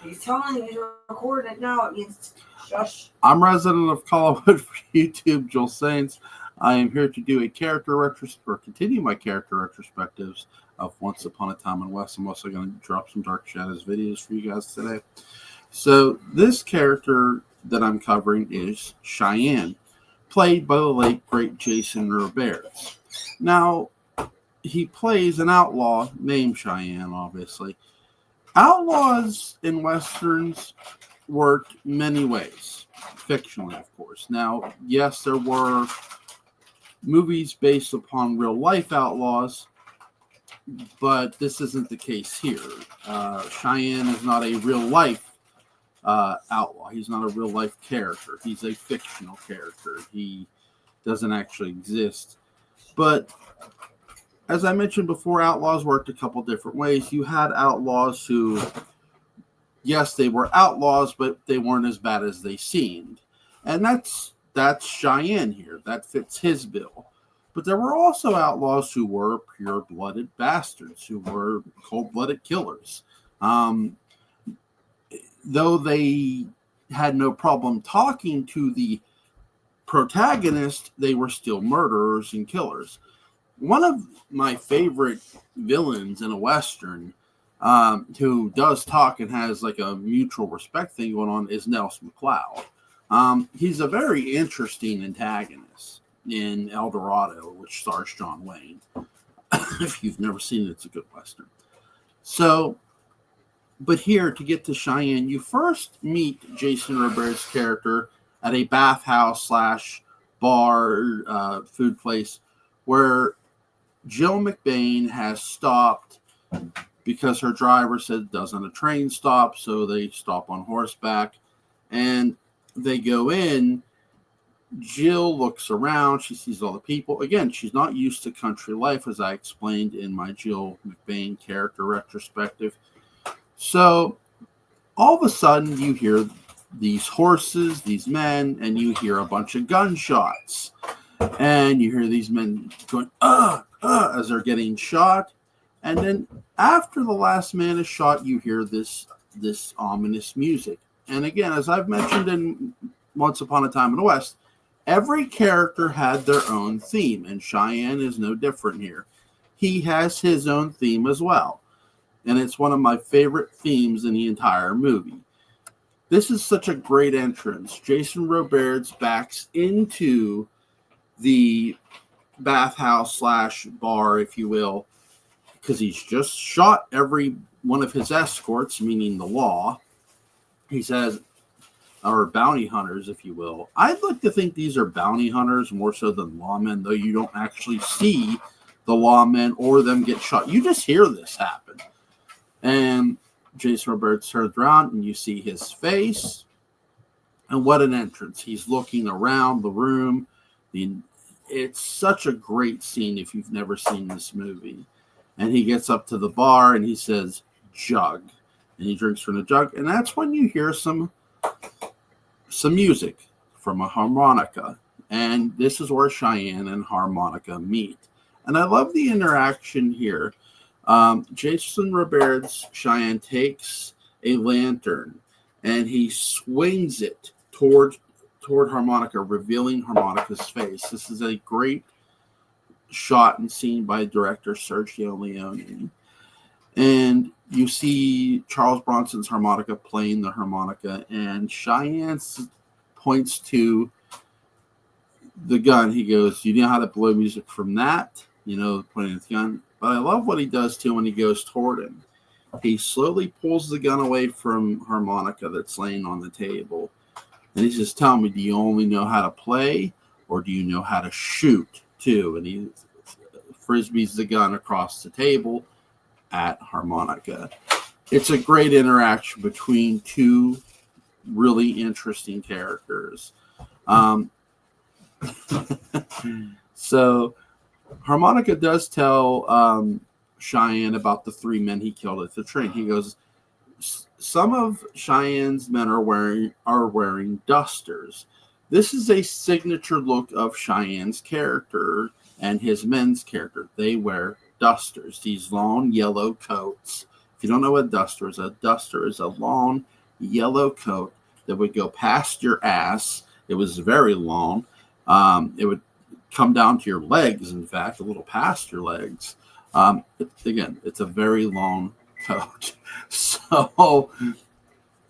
He's telling you to record it now. It means shush. I'm resident of Collinwood for YouTube, Joel Saints. I am here to do a continue my character retrospectives of Once Upon a Time in West. I'm also going to drop some Dark Shadows videos for you guys today. So this character that I'm covering is Cheyenne, played by the late great Jason Roberts. Now, he plays an outlaw named Cheyenne, obviously. Outlaws in Westerns worked many ways, fictionally, of course. Now, yes, there were movies based upon real-life outlaws, but this isn't the case here. Cheyenne is not a real-life outlaw. He's not a real-life character. He's a fictional character. He doesn't actually exist. But as I mentioned before, outlaws worked a couple different ways. You had outlaws who, yes, they were outlaws, but they weren't as bad as they seemed. And that's Cheyenne here. That fits his bill. But there were also outlaws who were pure-blooded bastards, who were cold-blooded killers. Though they had no problem talking to the protagonist, they were still murderers and killers. One of my favorite villains in a Western who does talk and has like a mutual respect thing going on is Nelson McLeod. He's a very interesting antagonist in El Dorado, which stars John Wayne. If you've never seen it, it's a good Western. So, but here, to get to Cheyenne, you first meet Jason Roberts' character at a bathhouse / bar, food place, where Jill McBain has stopped because her driver said, doesn't a train stop? So they stop on horseback and they go in. Jill looks around. She sees all the people. Again, she's not used to country life, as I explained in my Jill McBain character retrospective. So all of a sudden you hear these horses, these men, and you hear a bunch of gunshots. And you hear these men going, as they're getting shot. And then after the last man is shot, you hear this ominous music. And again, as I've mentioned in Once Upon a Time in the West, every character had their own theme, and Cheyenne is no different here. He has his own theme as well. And it's one of my favorite themes in the entire movie. This is such a great entrance. Jason Roberts backs into the bathhouse / bar, if you will, because he's just shot every one of his escorts, meaning the law. He says, or bounty hunters, if you will. I'd like to think these are bounty hunters more so than lawmen, though you don't actually see the lawmen or them get shot. You just hear this happen. And Jason Roberts turns around and you see his face. And what an entrance. He's looking around the room. It's such a great scene if you've never seen this movie. And he gets up to the bar and he says, jug. And he drinks from the jug. And that's when you hear some music from a harmonica. And this is where Cheyenne and harmonica meet. And I love the interaction here. Jason Roberts' Cheyenne takes a lantern and he swings it toward harmonica, revealing harmonica's face. This is a great shot and scene by director Sergio Leone. And you see Charles Bronson's harmonica playing the harmonica, and Cheyenne points to the gun. He goes, you know how to blow music from that? Pointing at the gun. But I love what he does too when he goes toward him. He slowly pulls the gun away from harmonica that's laying on the table. And he says, tell me, do you only know how to play or do you know how to shoot too? And he frisbees the gun across the table at harmonica. It's a great interaction between two really interesting characters. So harmonica does tell Cheyenne about the 3 men he killed at the train. He goes, some of Cheyenne's men are wearing dusters. This is a signature look of Cheyenne's character and his men's character. They wear dusters, these long yellow coats. If you don't know what a duster is a long yellow coat that would go past your ass. It was very long. It would come down to your legs, in fact, a little past your legs. Again, it's a very long coat. So,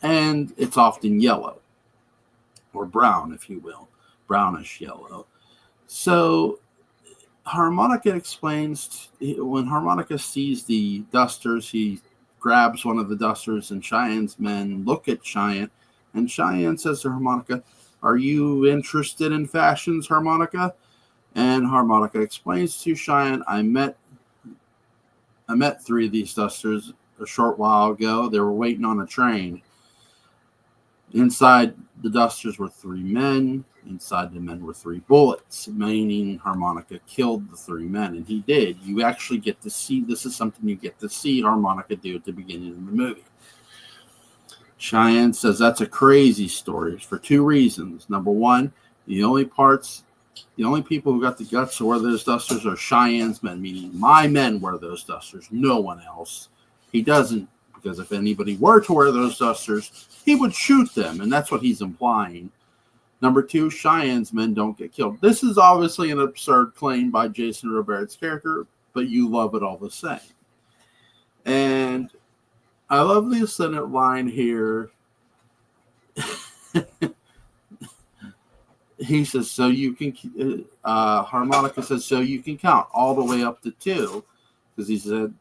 and it's often yellow or brown, if you will, brownish yellow. So Harmonica explains when Harmonica sees the dusters, he grabs one of the dusters, and Cheyenne's men look at Cheyenne, and Cheyenne says to Harmonica, "Are you interested in fashions, Harmonica?" And Harmonica explains to Cheyenne, I met 3 of these dusters a short while ago. They were waiting on a train. Inside the dusters were 3 men. Inside the men were 3 bullets, meaning Harmonica killed the 3 men. And he did. You actually get to see, this is something you get to see Harmonica do at the beginning of the movie. Cheyenne says that's a crazy story for 2 reasons. Number one, the only people who got the guts to wear those dusters are Cheyenne's men, meaning my men wear those dusters, no one else. He doesn't, because if anybody were to wear those dusters, he would shoot them, and that's what he's implying. Number 2, Cheyenne's men don't get killed. This is obviously an absurd claim by Jason Robert's character, but you love it all the same. And I love the Senate line here. He says, so you can, Harmonica says, so you can count all the way up to 2, because he said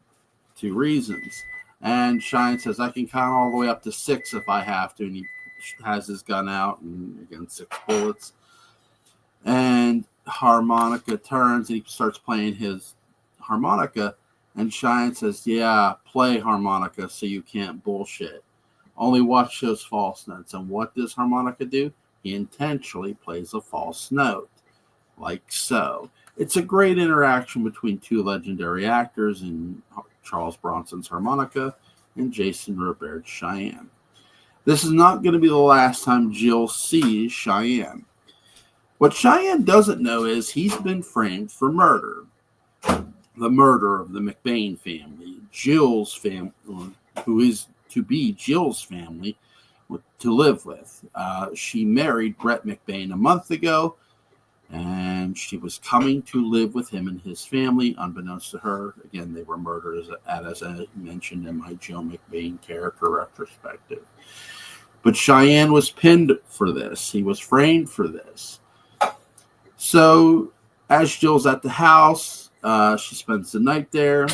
2 reasons. And Cheyenne says, I can count all the way up to 6 if I have to. And he has his gun out, and again, 6 bullets. And Harmonica turns and he starts playing his harmonica. And Cheyenne says, yeah, play harmonica so you can't bullshit. Only watch those false notes. And what does Harmonica do? He intentionally plays a false note, like so. It's a great interaction between 2 legendary actors in Charles Bronson's harmonica and Jason Robert's Cheyenne. This is not going to be the last time Jill sees Cheyenne. What Cheyenne doesn't know is he's been framed for murder. The murder of the McBain family, Jill's family, who is to be Jill's family, to live with. She married Brett McBain a month ago, and she was coming to live with him and his family, unbeknownst to her. Again, they were murdered, as I mentioned in my Jill McBain character retrospective. But Cheyenne was pinned for this. He was framed for this. So as Jill's at the house, she spends the night there.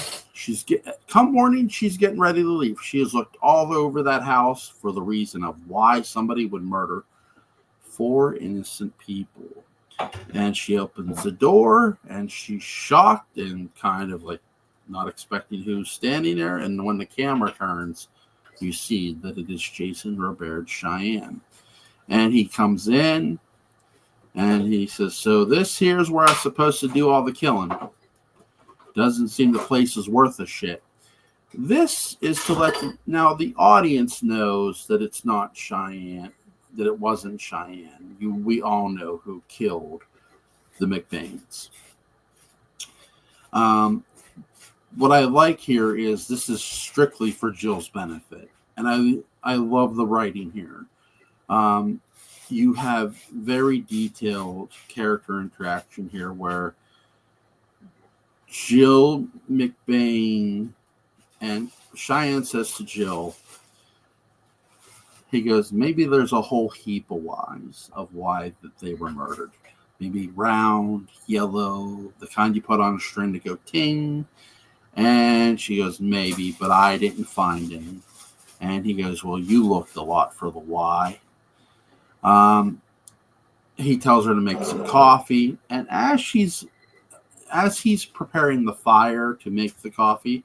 Come morning, she's getting ready to leave. She has looked all over that house for the reason of why somebody would murder 4 innocent people. And she opens the door, and she's shocked and kind of like not expecting who's standing there. And when the camera turns, you see that it is Jason Robert's Cheyenne. And he comes in, and he says, so this here's where I'm supposed to do all the killing. Doesn't seem the place is worth a shit. This is to let now the audience knows that it's not Cheyenne, that it wasn't Cheyenne. We all know who killed the McBains. What I like here is this is strictly for Jill's benefit, and I love the writing here. You have very detailed character interaction here where Jill McBain and Cheyenne says to Jill, he goes, maybe there's a whole heap of whys of why that they were murdered. Maybe round, yellow, the kind you put on a string to go ting. And she goes, maybe, but I didn't find any. And he goes, well, you looked a lot for the why. He tells her to make some coffee. And as he's preparing the fire to make the coffee,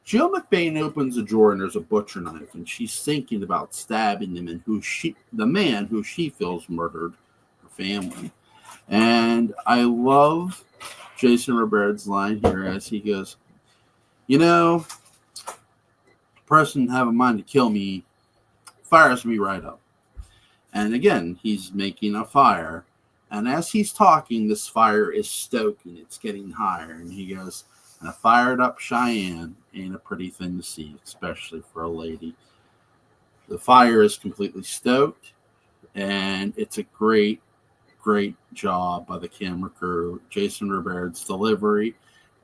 Jill McBain opens a drawer and there's a butcher knife, and she's thinking about stabbing him and the man who she feels murdered her family. And I love Jason Robert's line here as he goes, you know, the person have a mind to kill me fires me right up. And again, he's making a fire. And as he's talking, this fire is stoking. It's getting higher. And he goes, and a fired up Cheyenne ain't a pretty thing to see, especially for a lady. The fire is completely stoked, and it's a great job by the camera crew. Jason Robert's delivery,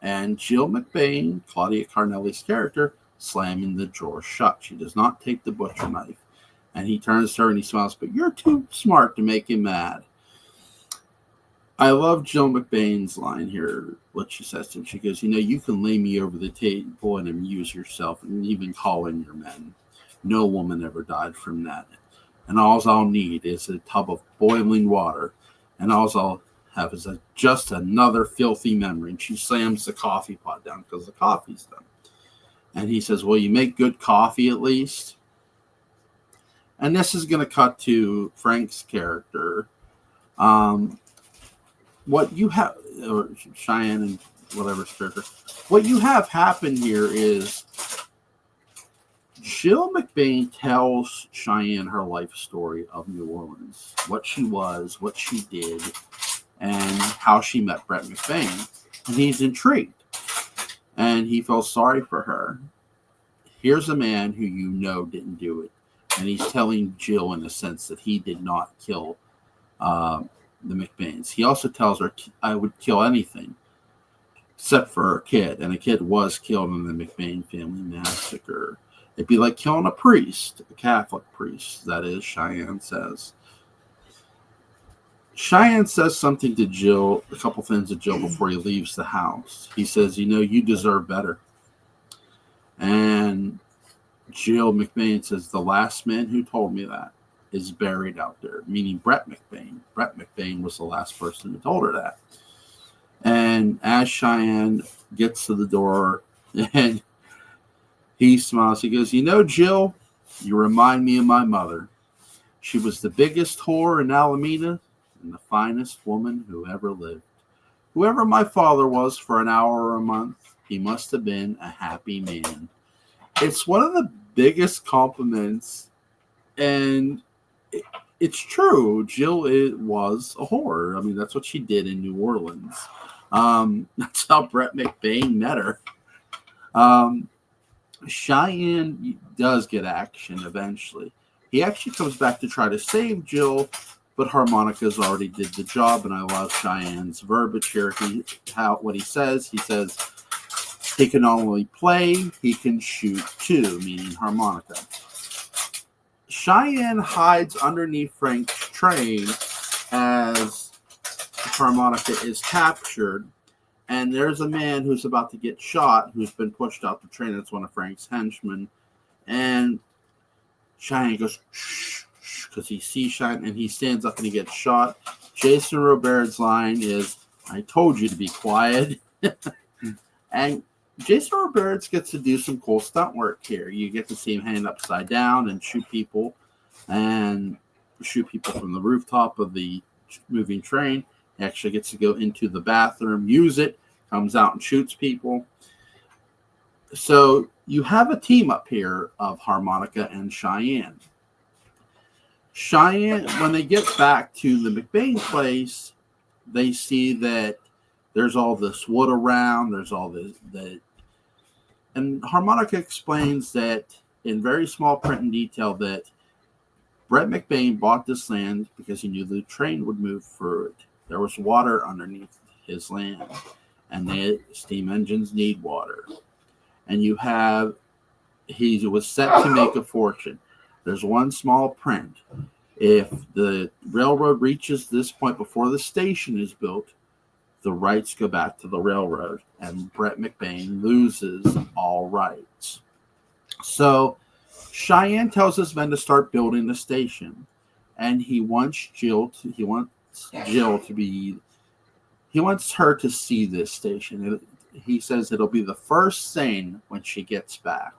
and Jill McBain, Claudia Carnelli's character, slamming the drawer shut. She does not take the butcher knife. And he turns to her and he smiles, but you're too smart to make him mad. I love Jill McBain's line here, what she says to him. She goes, you can lay me over the table and amuse yourself and even call in your men. No woman ever died from that. And all I'll need is a tub of boiling water. And all I'll have is just another filthy memory. And she slams the coffee pot down because the coffee's done. And he says, well, you make good coffee at least. And this is going to cut to Frank's character. What you have, or Cheyenne and whatever's character, what you have happen here is Jill McBain tells Cheyenne her life story of New Orleans, what she was, what she did, and how she met Brett McBain. And he's intrigued. And he feels sorry for her. Here's a man who didn't do it. And he's telling Jill in a sense that he did not kill the McBains. He also tells her, I would kill anything except for a kid. And a kid was killed in the McBain family massacre. It'd be like killing a priest, a Catholic priest, that is, Cheyenne says. Cheyenne says something to Jill, a couple things to Jill before he leaves the house. He says, you deserve better. And Jill McBain says, the last man who told me that is buried out there, meaning Brett McBain. Brett McBain was the last person who told her that. And as Cheyenne gets to the door and he smiles, he goes, Jill, you remind me of my mother. She was the biggest whore in Alameda and the finest woman who ever lived. Whoever my father was for an hour or a month, he must have been a happy man. It's one of the biggest compliments, and it's true. Jill was a whore. I mean, that's what she did in New Orleans. That's how Brett McBain met her. Cheyenne does get action eventually. He actually comes back to try to save Jill, but Harmonica's already did the job, and I love Cheyenne's verbiage here. What he says, he can not only play, he can shoot too, meaning harmonica. Cheyenne hides underneath Frank's train as harmonica is captured, and there's a man who's about to get shot who's been pushed out the train. That's one of Frank's henchmen. And Cheyenne goes, shh, because he sees Cheyenne, and he stands up and he gets shot. Jason Robert's line is, I told you to be quiet. And Jason Roberts gets to do some cool stunt work here. You get to see him hang upside down and shoot people from the rooftop of the moving train. He actually gets to go into the bathroom, use it, comes out and shoots people. So you have a team up here of Harmonica and Cheyenne. Cheyenne, when they get back to the McBain place, they see that there's all this wood around. There's all this. And Harmonica explains that in very small print and detail that Brett McBain bought this land because he knew the train would move through it. There was water underneath his land, and the steam engines need water. And he was set to make a fortune. There's one small print. If the railroad reaches this point before the station is built, the rights go back to the railroad, and Brett McBain loses all rights. So Cheyenne tells his men to start building the station, and he wants her to see this station. He says it'll be the first thing when she gets back.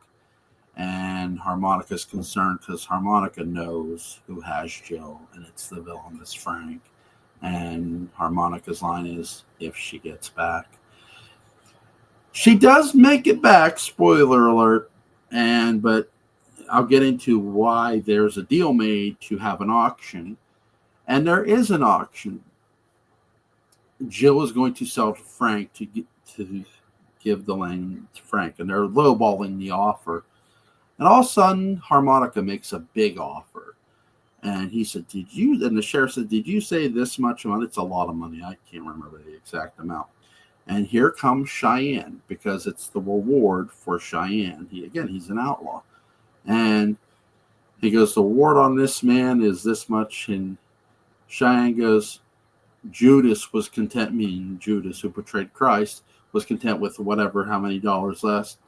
And Harmonica's concerned because Harmonica knows who has Jill, and it's the villainous Frank. And Harmonica's line is, if she gets back. She does make it back, spoiler alert, but I'll get into why there's a deal made to have an auction. And there is an auction. Jill is going to sell to Frank to give the land to Frank, and they're lowballing the offer. And all of a sudden, Harmonica makes a big offer. And he said, and the sheriff said, did you say this much money? It's a lot of money. I can't remember the exact amount. And here comes Cheyenne, because it's the reward for Cheyenne. He's an outlaw. And he goes, the reward on this man is this much. And Cheyenne goes, Judas was content, meaning Judas, who betrayed Christ, was content with whatever, how many dollars less.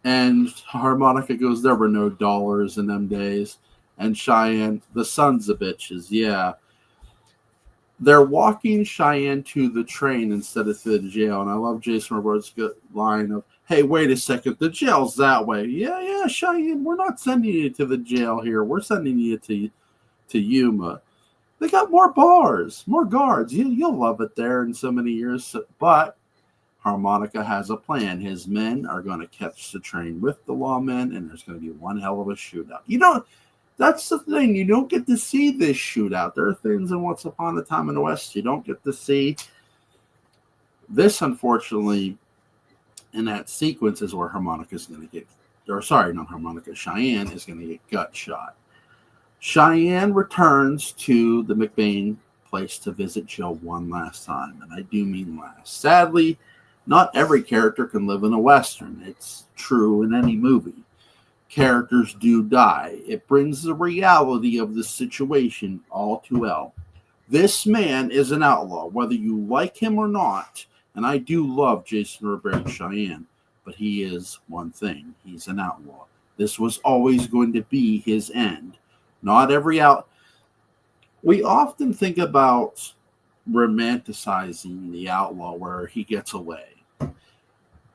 And Harmonica goes, there were no dollars in them days. And Cheyenne, the sons of bitches, yeah. They're walking Cheyenne to the train instead of to the jail. And I love Jason Robards' good line of, hey, wait a second, the jail's that way. Yeah, Cheyenne, we're not sending you to the jail here. We're sending you to Yuma. They got more bars, more guards. You'll love it there in so many years. But Harmonica has a plan. His men are going to catch the train with the lawmen, and there's going to be one hell of a shootout. That's the thing. You don't get to see this shootout. There are things in Once Upon a Time in the West you don't get to see. This, unfortunately, in that sequence is where Cheyenne is going to get gut shot. Cheyenne returns to the McBain place to visit Jill one last time, and I do mean last. Sadly, not every character can live in a Western. It's true in any movie. Characters do die. It brings the reality of the situation all too well. This man is an outlaw, whether you like him or not, and I do love Jason Robards' Cheyenne, but he is one thing. He's an outlaw. This was always going to be his end. Not every We often think about romanticizing the outlaw where he gets away.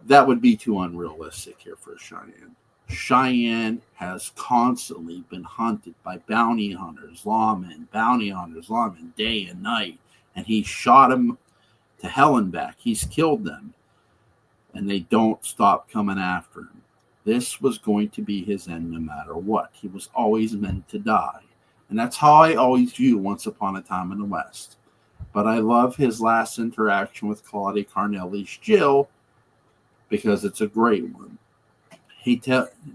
That would be too unrealistic here for Cheyenne. Cheyenne has constantly been hunted by bounty hunters, lawmen, day and night, and he shot him to hell and back. He's killed them, and they don't stop coming after him. This was going to be his end no matter what. He was always meant to die, and that's how I always view Once Upon a Time in the West. But I love his last interaction with Claudia Carnelli's Jill, because it's a great one.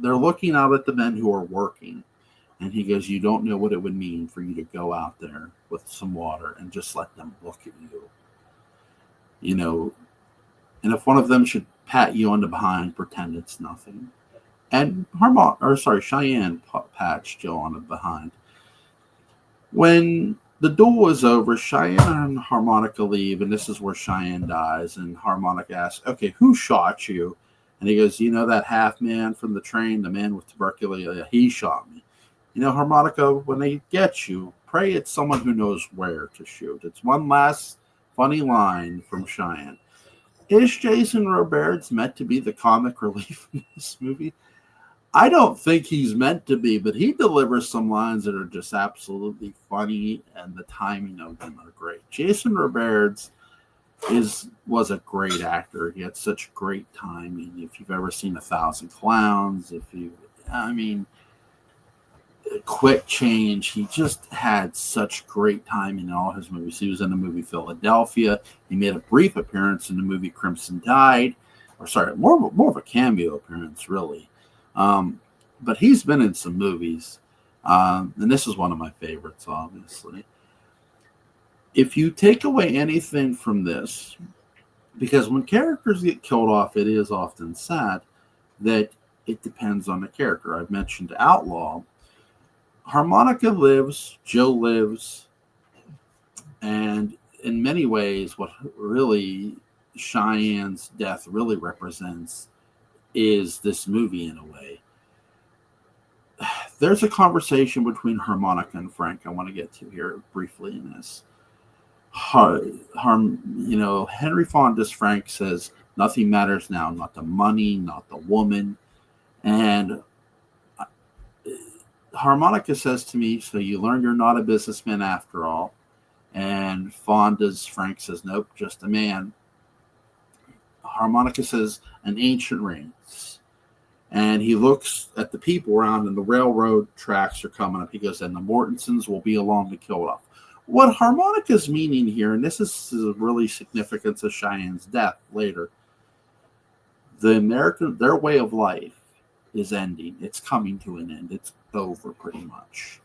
They're looking out at the men who are working, and he goes, you don't know what it would mean for you to go out there with some water and just let them look at you. And if one of them should pat you on the behind, pretend it's nothing. And Cheyenne pats Jill on the behind. When the duel is over, Cheyenne and Harmonica leave, and this is where Cheyenne dies. And Harmonica asks, okay, who shot you? And he goes, that half man from the train, the man with tuberculosis, he shot me. Harmonica, when they get you, pray it's someone who knows where to shoot. It's one last funny line from Cheyenne. Is Jason Robards meant to be the comic relief in this movie? I don't think he's meant to be, but he delivers some lines that are just absolutely funny, and the timing of them are great. Jason Robards was a great actor. He had such great timing. If you've ever seen 1,000 Clowns, Quick Change, he just had such great timing in all his movies. He was in the movie Philadelphia. He made a brief appearance in the movie Crimson Tide, more of a cameo appearance, really. But he's been in some movies, and this is one of my favorites, obviously. If you take away anything from this, because when characters get killed off, it is often sad that it depends on the character. I've mentioned Outlaw. Harmonica lives, Jill lives, and in many ways, what really Cheyenne's death really represents is this movie in a way. There's a conversation between Harmonica and Frank I want to get to here briefly in this. Henry Fonda's Frank says, nothing matters now, not the money, not the woman. And Harmonica says to me, so you learn you're not a businessman after all. And Fonda's Frank says, nope, just a man. Harmonica says, an ancient race. And he looks at the people around, and the railroad tracks are coming up. He goes, and the Mortensons will be along to kill it off. What Harmonica's meaning here, and this is really significance of Cheyenne's death later, their way of life is ending. It's coming to an end. It's over pretty much.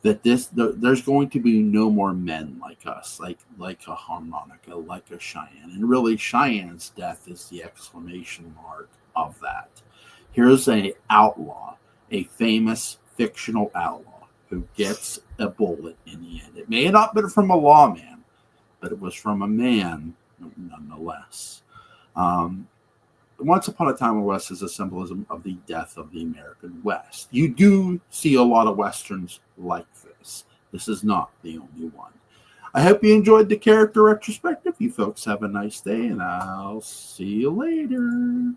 There's going to be no more men like us, like a Harmonica, like a Cheyenne. And really, Cheyenne's death is the exclamation mark of that. Here's a outlaw, a famous fictional outlaw who gets a bullet in the end. It may have not been from a lawman, but it was from a man nonetheless. Once Upon a Time in the West is a symbolism of the death of the American West. You do see a lot of Westerns like this. This is not the only one. I hope you enjoyed the character retrospective. You folks have a nice day, and I'll see you later.